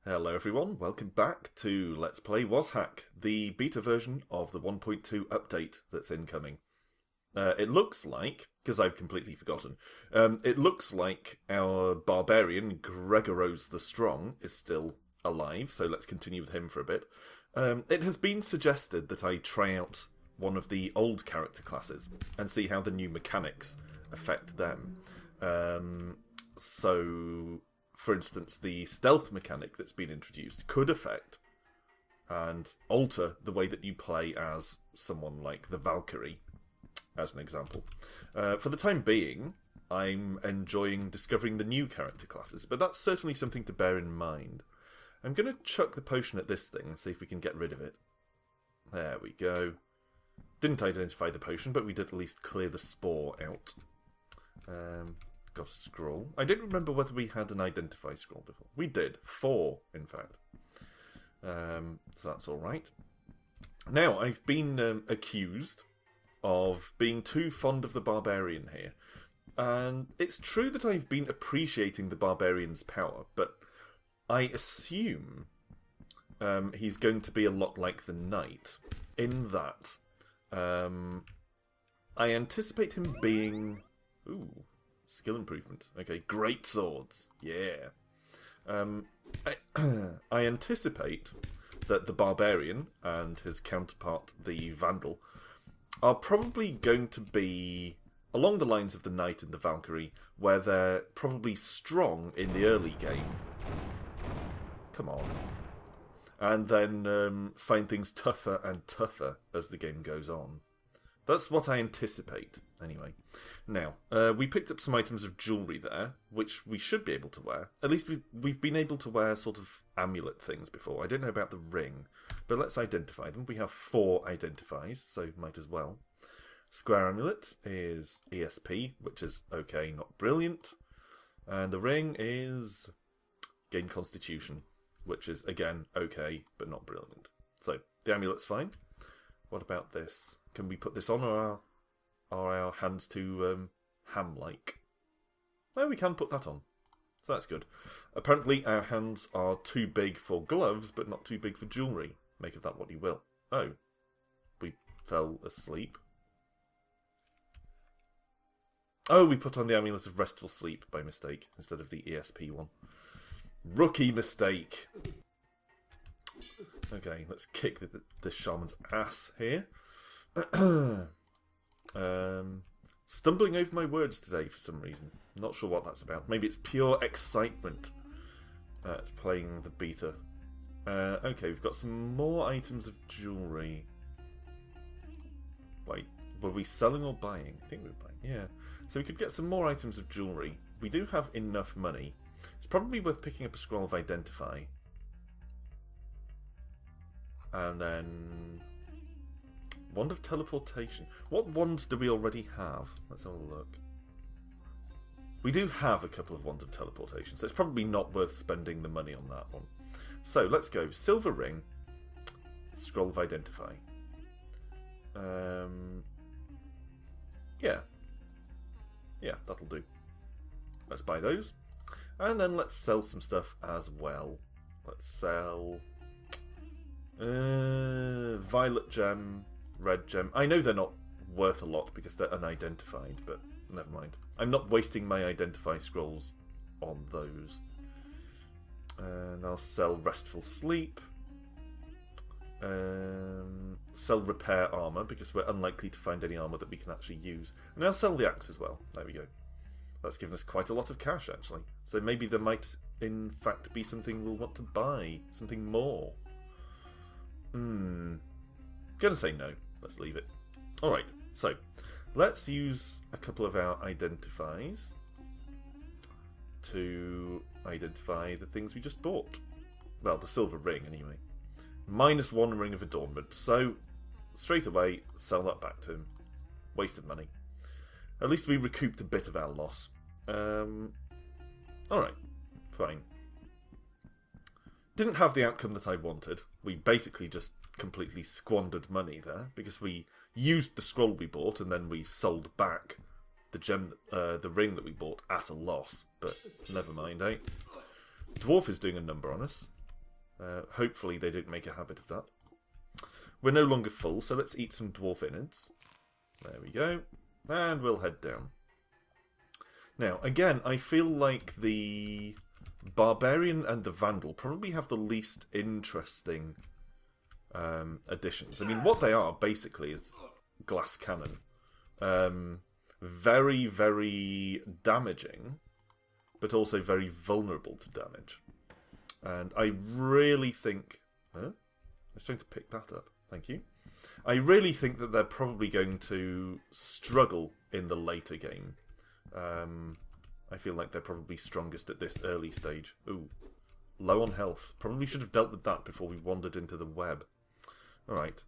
Hello everyone, welcome back to Let's Play WazHack, the beta version of the 1.2 update that's incoming. It looks like, because I've completely forgotten, it looks like our Barbarian, Gregoros the Strong, is still alive, so let's continue with him for a bit. It has been suggested that I try out one of the old character classes and see how the new mechanics affect them. For instance, the stealth mechanic that's been introduced could affect and alter the way that you play as someone like the Valkyrie, as an example. For the time being, I'm enjoying discovering the new character classes, but that's certainly something to bear in mind. I'm going to chuck the potion at this thing and see if we can get rid of it. There we go. Didn't identify the potion, but we did at least clear the spore out. Got a scroll. I don't remember whether we had an identify scroll before. We did. 4, in fact. So that's alright. Now, I've been accused of being too fond of the Barbarian here. And it's true that I've been appreciating the Barbarian's power, but I assume he's going to be a lot like the Knight, in that I anticipate him being... Ooh. Skill improvement. Okay, great swords. Yeah. I anticipate that the Barbarian and his counterpart, the Vandal, are probably going to be along the lines of the Knight and the Valkyrie, where they're probably strong in the early game. Come on. And then find things tougher and tougher as the game goes on. That's what I anticipate, anyway. Now, we picked up some items of jewellery there, which we should be able to wear. At least we've been able to wear sort of amulet things before. I don't know about the ring, but let's identify them. We have 4 identifies, so might as well. Square amulet is ESP, which is okay, not brilliant. And the ring is gain constitution, which is, again, okay, but not brilliant. So, the amulet's fine. What about this? Can we put this on, or are our hands too ham-like? No, we can put that on. So that's good. Apparently our hands are too big for gloves, but not too big for jewellery. Make of that what you will. Oh. We fell asleep. Oh, we put on the amulet of restful sleep by mistake, instead of the ESP one. Rookie mistake. Okay, let's kick the shaman's ass here. Stumbling over my words today for some reason. Not sure what that's about. Maybe it's pure excitement at playing the beta. Okay, we've got some more items of jewellery. Wait, were we selling or buying? I think we were buying, yeah. So we could get some more items of jewellery. We do have enough money. It's probably worth picking up a scroll of identify. And then... Wand of teleportation. What wands do we already have? Let's have a look. We do have a couple of wands of teleportation, so it's probably not worth spending the money on that one. So let's go. Silver ring. Scroll of identify. Yeah. Yeah, that'll do. Let's buy those. And then let's sell some stuff as well. Let's sell... violet gem... Red gem. I know they're not worth a lot because they're unidentified, but never mind. I'm not wasting my identify scrolls on those. And I'll sell restful sleep. Sell repair armour because we're unlikely to find any armour that we can actually use. And I'll sell the axe as well. There we go. That's given us quite a lot of cash actually. So maybe there might in fact be something we'll want to buy. Something more. Gonna say no. Let's leave it. Alright, so let's use a couple of our identifies to identify the things we just bought. Well, the silver ring anyway. -1 ring of adornment. So, straight away, sell that back to him. Wasted money. At least we recouped a bit of our loss. Alright, fine. Didn't have the outcome that I wanted. We basically just completely squandered money there because we used the scroll we bought and then we sold back the ring that we bought at a loss. But never mind, eh? Dwarf is doing a number on us. Hopefully they don't make a habit of that. We're no longer full, so let's eat some dwarf innards. There we go. And we'll head down. Now, again, I feel like the Barbarian and the Vandal probably have the least interesting additions. I mean, what they are, basically, is glass cannon. Very, very damaging, but also very vulnerable to damage. And I really think... Huh? I was trying to pick that up. Thank you. I really think that they're probably going to struggle in the later game. I feel like they're probably strongest at this early stage. Ooh, low on health. Probably should have dealt with that before we wandered into the web. Alright,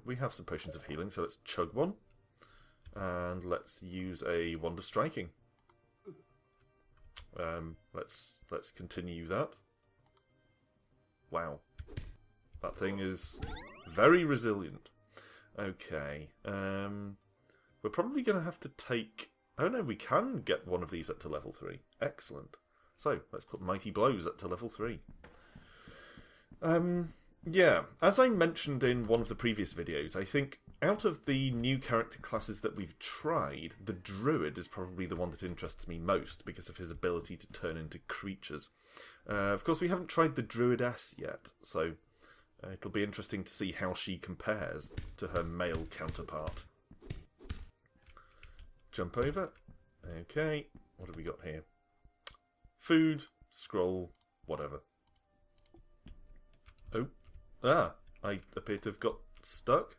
we have some potions of healing, so let's chug one. And let's use a wand of striking. Let's continue that. Wow. That thing is very resilient. Okay. We're probably going to have to take... Oh no, we can get one of these up to level 3. Excellent. So, let's put Mighty Blows up to level 3. Yeah, as I mentioned in one of the previous videos, I think out of the new character classes that we've tried, the Druid is probably the one that interests me most because of his ability to turn into creatures. Of course, we haven't tried the Druidess yet, so it'll be interesting to see how she compares to her male counterpart. Jump over. Okay, what have we got here? Food, scroll, whatever. Oh. I appear to have got stuck.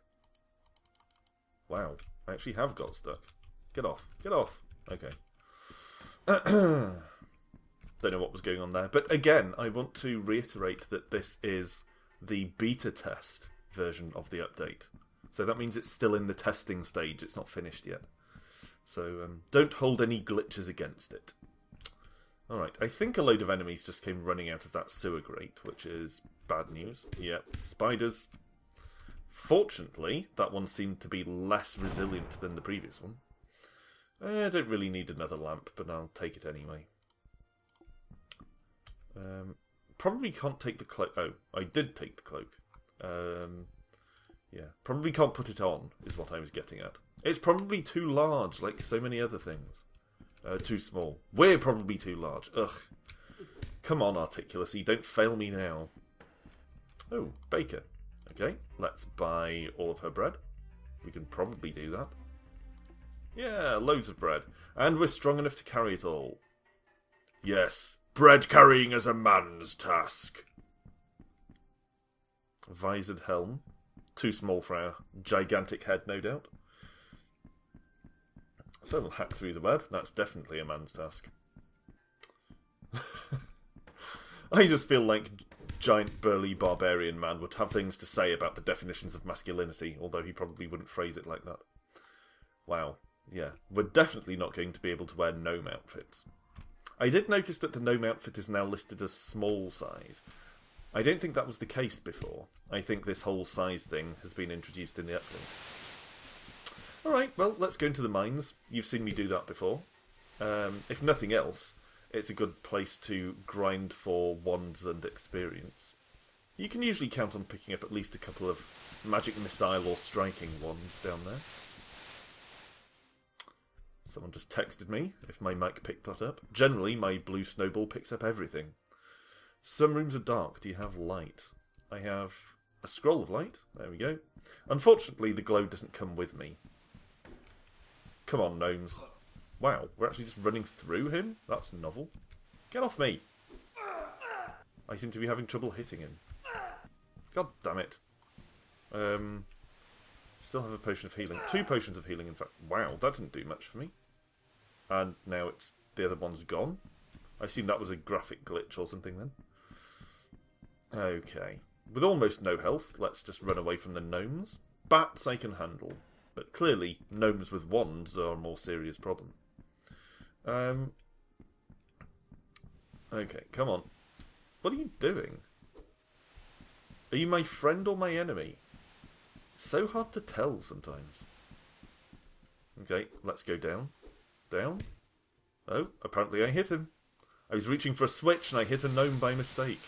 Wow, I actually have got stuck. Get off, get off. Okay. Don't know what was going on there. But again, I want to reiterate that this is the beta test version of the update. So that means it's still in the testing stage, it's not finished yet. So don't hold any glitches against it. Alright, I think a load of enemies just came running out of that sewer grate, which is bad news. Yep, spiders. Fortunately, that one seemed to be less resilient than the previous one. I don't really need another lamp, but I'll take it anyway. Probably can't take the cloak. Oh, I did take the cloak. Yeah, probably can't put it on, is what I was getting at. It's probably too large, like so many other things. Too small. We're probably too large. Ugh. Come on, Articulacy, don't fail me now. Oh, Baker. Okay, let's buy all of her bread. We can probably do that. Yeah, loads of bread. And we're strong enough to carry it all. Yes, bread carrying is a man's task. Visored helm. Too small for our gigantic head, no doubt. So we'll hack through the web. That's definitely a man's task. I just feel like giant burly barbarian man would have things to say about the definitions of masculinity, although he probably wouldn't phrase it like that. Wow. Yeah. We're definitely not going to be able to wear gnome outfits. I did notice that the gnome outfit is now listed as small size. I don't think that was the case before. I think this whole size thing has been introduced in the update. Alright, well, let's go into the mines. You've seen me do that before. If nothing else, it's a good place to grind for wands and experience. You can usually count on picking up at least a couple of magic missile or striking wands down there. Someone just texted me, if my mic picked that up. Generally, my blue snowball picks up everything. Some rooms are dark. Do you have light? I have a scroll of light. There we go. Unfortunately, the glow doesn't come with me. Come on, gnomes. Wow, we're actually just running through him? That's novel. Get off me! I seem to be having trouble hitting him. God damn it. Still have a potion of healing. 2 potions of healing, in fact. Wow, that didn't do much for me. And now it's the other one's gone. I assume that was a graphic glitch or something then. Okay. With almost no health, let's just run away from the gnomes. Bats I can handle. But clearly, gnomes with wands are a more serious problem. Okay, come on. What are you doing? Are you my friend or my enemy? So hard to tell sometimes. Okay, let's go down. Down. Oh, apparently I hit him. I was reaching for a switch and I hit a gnome by mistake.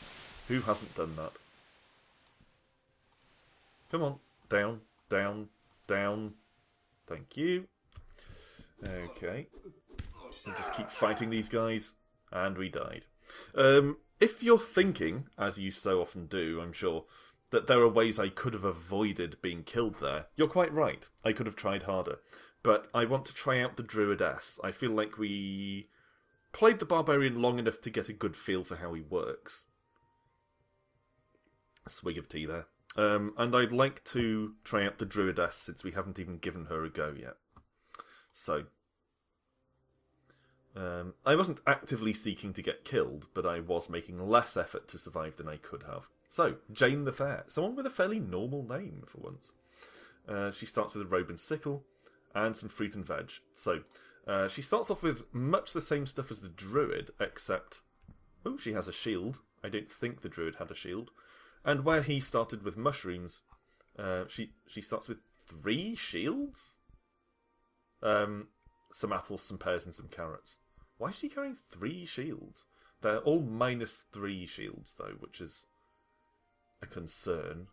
Who hasn't done that? Come on. Down, down, down. Thank you. Okay. We'll just keep fighting these guys. And we died. If you're thinking, as you so often do, I'm sure, that there are ways I could have avoided being killed there, you're quite right. I could have tried harder. But I want to try out the Druidess. I feel like we played the Barbarian long enough to get a good feel for how he works. A swig of tea there. And I'd like to try out the Druidess since we haven't even given her a go yet. So, I wasn't actively seeking to get killed, but I was making less effort to survive than I could have. So, Jane the Fair. Someone with a fairly normal name for once. She starts with a robe and sickle, and some fruit and veg. So, she starts off with much the same stuff as the Druid, except... Oh, she has a shield. I don't think the Druid had a shield. And where he started with mushrooms, she starts with 3 shields? Some apples, some pears, and some carrots. Why is she carrying 3 shields? They're all -3 shields, though, which is a concern.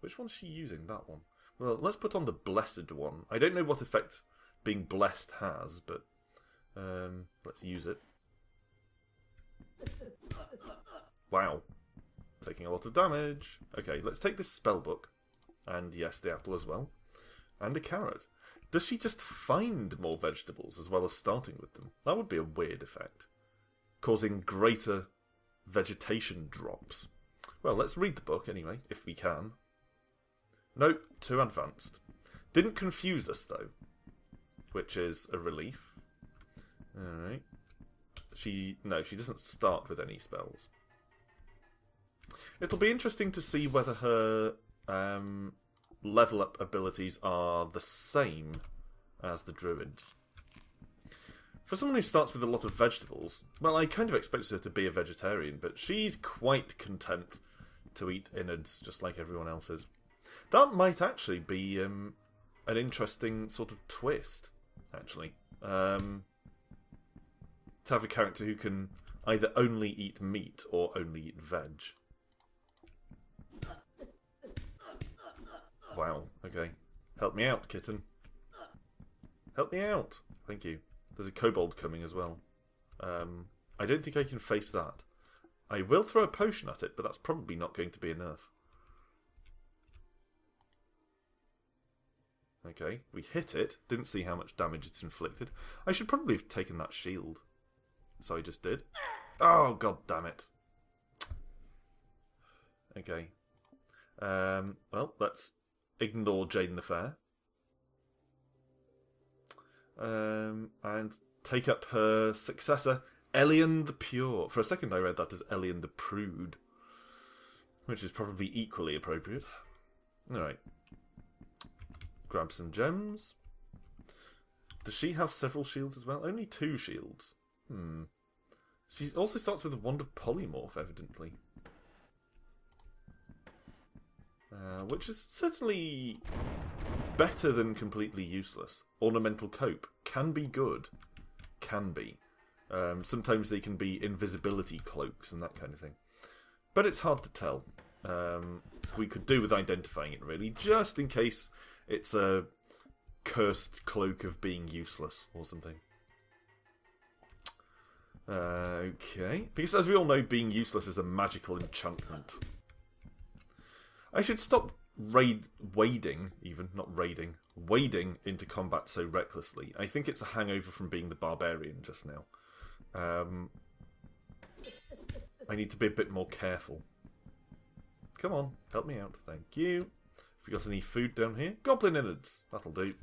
Which one's she using? That one. Well, let's put on the blessed one. I don't know what effect being blessed has, but let's use it. Wow. Taking a lot of damage. Okay, let's take this spellbook. And yes, the apple as well. And a carrot. Does she just find more vegetables as well as starting with them? That would be a weird effect. Causing greater vegetation drops. Well, let's read the book anyway, if we can. Nope, too advanced. Didn't confuse us, though. Which is a relief. Alright. No, she doesn't start with any spells. It'll be interesting to see whether her level up abilities are the same as the Druid's. For someone who starts with a lot of vegetables, well, I kind of expected her to be a vegetarian, but she's quite content to eat innards just like everyone else is. That might actually be an interesting sort of twist, actually. To have a character who can either only eat meat or only eat veg. Wow, okay. Help me out, kitten. Help me out. Thank you. There's a kobold coming as well. I don't think I can face that. I will throw a potion at it, but that's probably not going to be enough. Okay, we hit it. Didn't see how much damage it's inflicted. I should probably have taken that shield. So I just did. Oh, god damn it. Okay. Well, let's ignore Jane the Fair. And take up her successor, Elian the Pure. For a second I read that as Elian the Prude, which is probably equally appropriate. Alright. Grab some gems. Does she have several shields as well? Only 2 shields. She also starts with a wand of polymorph, evidently. Which is certainly better than completely useless. Ornamental cope can be good. Can be. Sometimes they can be invisibility cloaks and that kind of thing. But it's hard to tell. We could do with identifying it, really, just in case it's a cursed cloak of being useless or something. Okay. Because as we all know, being useless is a magical enchantment. I should stop wading into combat so recklessly. I think it's a hangover from being the Barbarian just now. I need to be a bit more careful. Come on, help me out. Thank you. Have we got any food down here? Goblin innards. That'll do.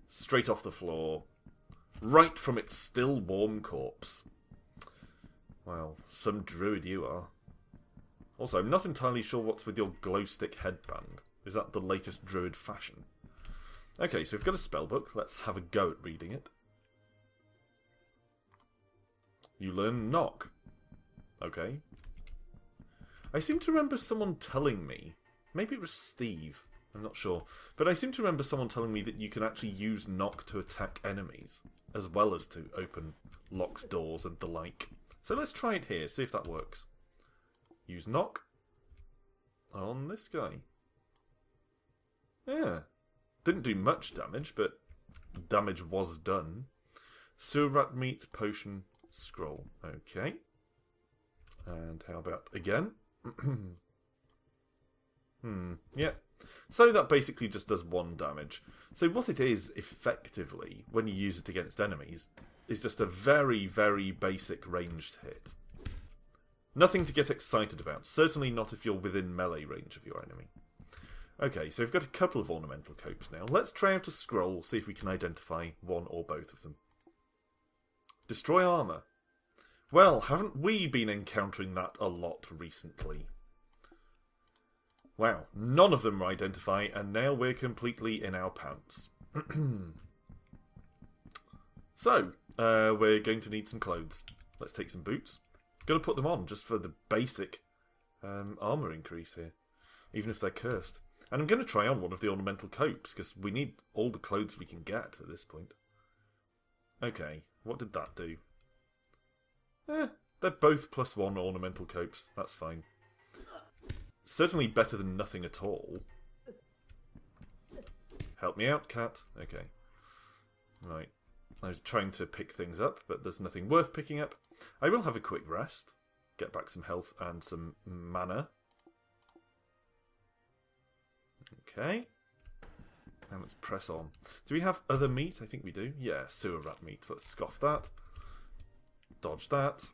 Straight off the floor. Right from its still warm corpse. Wow, some druid you are. Also, I'm not entirely sure what's with your glow stick headband. Is that the latest druid fashion? Okay, so we've got a spellbook. Let's have a go at reading it. You learn knock. Okay. I seem to remember someone telling me, maybe it was Steve, I'm not sure, but I seem to remember someone telling me that you can actually use knock to attack enemies, as well as to open locked doors and the like. So let's try it here, see if that works. use knock on this guy. Yeah. Didn't do much damage, but damage was done. Sewer rat meat, potion, scroll. Okay. And how about again? Yeah. So that basically just does 1 damage. So what it is, effectively, when you use it against enemies, is just a very, very basic ranged hit. Nothing to get excited about. Certainly not if you're within melee range of your enemy. Okay, so we've got a couple of ornamental copes now. Let's try out a scroll, see if we can identify one or both of them. Destroy armour. Well, haven't we been encountering that a lot recently? Wow, none of them identify, and now we're completely in our pants. So, we're going to need some clothes. Let's take some boots. Gotta put them on, just for the basic armour increase here. Even if they're cursed. And I'm going to try on one of the ornamental copes, because we need all the clothes we can get at this point. Okay, what did that do? They're both +1 ornamental copes. That's fine. Certainly better than nothing at all. Help me out, cat. Okay. Right. I was trying to pick things up, but there's nothing worth picking up. I will have a quick rest. Get back some health and some mana. Okay. And let's press on. Do we have other meat? I think we do. Yeah, sewer rat meat. Let's scoff that. Dodge that.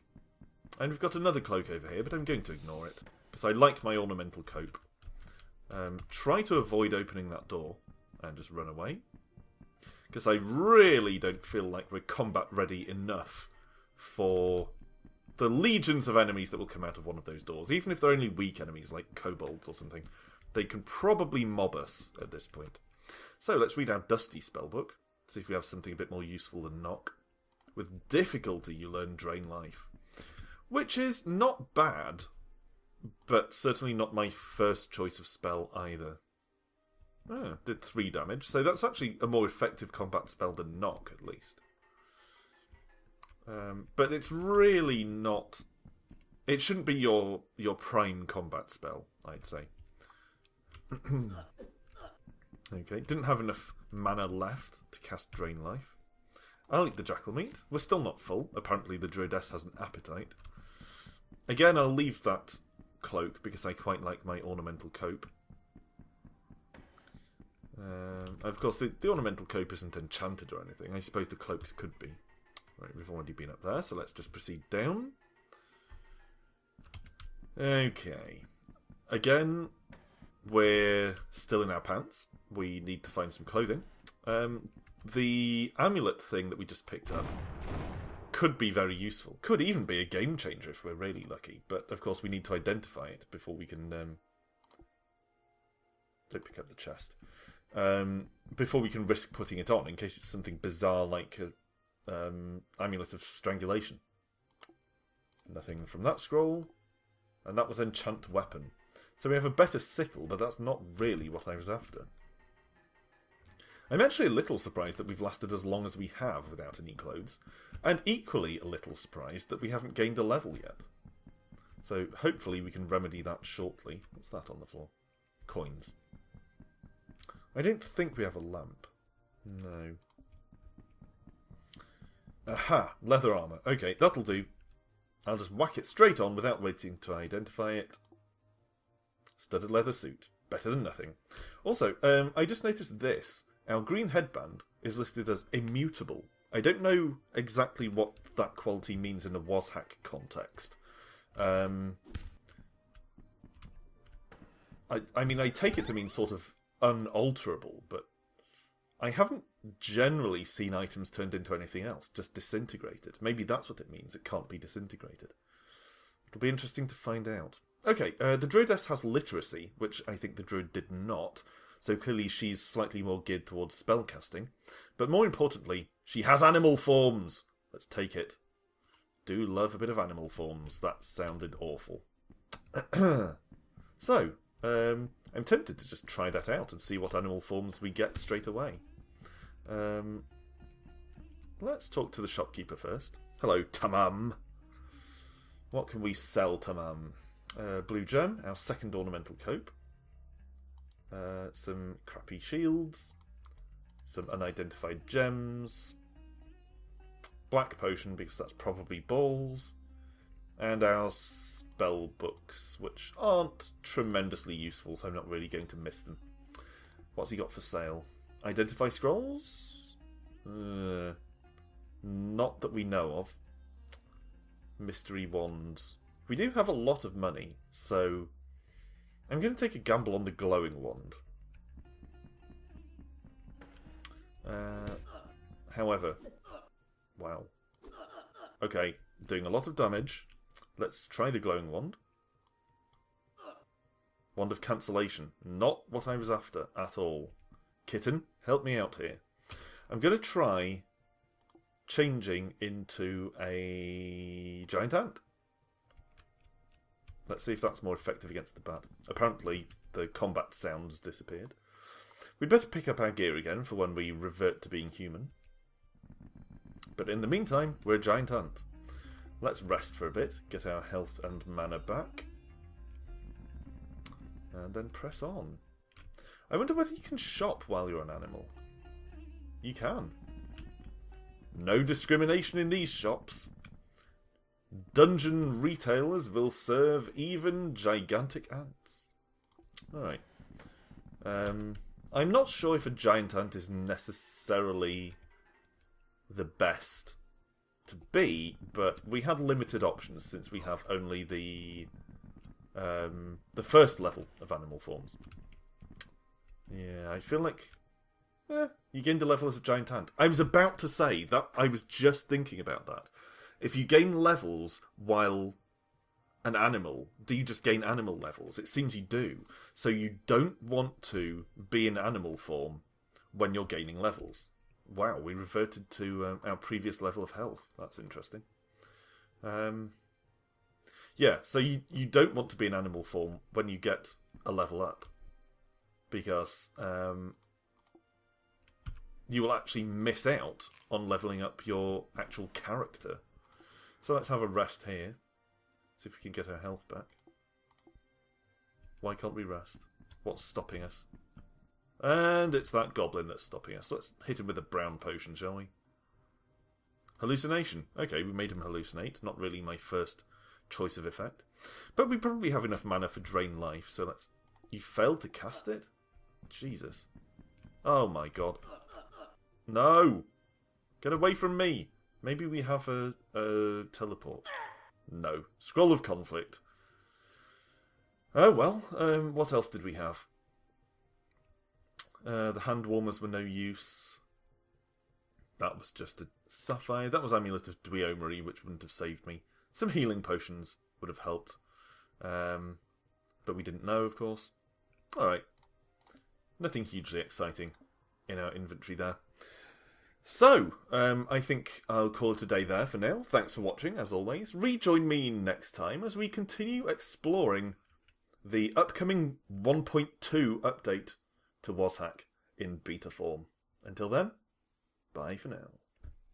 And we've got another cloak over here, but I'm going to ignore it. Because I like my ornamental cope. Try to avoid opening that door. And just run away. Because I really don't feel like we're combat ready enough for the legions of enemies that will come out of one of those doors. Even if they're only weak enemies, like kobolds or something. They can probably mob us at this point. So let's read our Dusty spellbook. See if we have something a bit more useful than knock. With difficulty you learn Drain Life. Which is not bad, but certainly not my first choice of spell either. Oh, did 3 damage. So that's actually a more effective combat spell than knock, at least. But it's really not... It shouldn't be your prime combat spell, I'd say. Okay, didn't have enough mana left to cast Drain Life. I'll eat the jackal meat. We're still not full. Apparently the druidess has an appetite. Again, I'll leave that cloak because I quite like my ornamental cope. Of course, the ornamental cope isn't enchanted or anything. I suppose the cloaks could be. Right, we've already been up there, so let's just proceed down. Okay. Again, we're still in our pants. We need to find some clothing. The amulet thing that we just picked up could be very useful. Could even be a game changer if we're really lucky. But, of course, we need to identify it before we can... Don't pick up the chest. Before we can risk putting it on, in case it's something bizarre like an amulet of strangulation. Nothing from that scroll. And that was enchant weapon. So we have a better sickle, but that's not really what I was after. I'm actually a little surprised that we've lasted as long as we have without any clothes, and equally a little surprised that we haven't gained a level yet. So hopefully we can remedy that shortly. What's that on the floor? Coins. I don't think we have a lamp. No. Aha! Leather armour. Okay, that'll do. I'll just whack it straight on without waiting to identify it. Studded leather suit. Better than nothing. Also, I just noticed this. Our green headband is listed as immutable. I don't know exactly what that quality means in a WazHack context. I mean, I take it to mean sort of unalterable, but I haven't generally seen items turned into anything else, just disintegrated. Maybe that's what it means. It can't be disintegrated. It'll be interesting to find out. Okay, the druidess has literacy, which I think the druid did not, so clearly she's slightly more geared towards spellcasting. But more importantly, she has animal forms! Let's take it. Do love a bit of animal forms. That sounded awful. So, I'm tempted to just try that out and see what animal forms we get straight away. Let's talk to the shopkeeper first. Hello, Tamam. What can we sell, Tamam? Blue gem, our second ornamental cope. Some crappy shields. Some unidentified gems. Black potion, because that's probably balls. And our spell books, which aren't tremendously useful, so I'm not really going to miss them. What's he got for sale? Identify scrolls? Not that we know of. Mystery wands. We do have a lot of money, so I'm going to take a gamble on the glowing wand. However, wow. Okay, doing a lot of damage. Let's try the glowing wand. Wand of cancellation. Not what I was after at all. Kitten, help me out here. I'm going to try changing into a giant ant. Let's see if that's more effective against the bat. Apparently, the combat sounds disappeared. We'd better pick up our gear again for when we revert to being human. But in the meantime, we're a giant ant. Let's rest for a bit, get our health and mana back. And then press on. I wonder whether you can shop while you're an animal. You can. No discrimination in these shops. Dungeon retailers will serve even gigantic ants. Alright. I'm not sure if a giant ant is necessarily the best to be, but we had limited options since we have only the first level of animal forms. Yeah, I feel like you gained a level as a giant ant. I was about to say that. I was just thinking about that. If you gain levels while an animal, do you just gain animal levels? It seems you do. So you don't want to be in animal form when you're gaining levels. Wow, we reverted to our previous level of health. That's interesting. Yeah, so you don't want to be in animal form when you get a level up. Because you will actually miss out on leveling up your actual character. So let's have a rest here. See if we can get our health back. Why can't we rest? What's stopping us? And it's that goblin that's stopping us. Let's hit him with a brown potion, shall we? Hallucination. Okay, we made him hallucinate. Not really my first choice of effect. But we probably have enough mana for Drain Life, so let's... You failed to cast it? Jesus. Oh my god. No! Get away from me! Maybe we have a teleport. No. Scroll of Conflict. Oh well, what else did we have? The hand warmers were no use. That was just a sapphire. That was Amulet of Dweomery, which wouldn't have saved me. Some healing potions would have helped. But we didn't know, of course. Alright. Nothing hugely exciting in our inventory there. So, I think I'll call it a day there for now. Thanks for watching, as always. Rejoin me next time as we continue exploring the upcoming 1.2 update to WazHack in beta form. Until then, bye for now.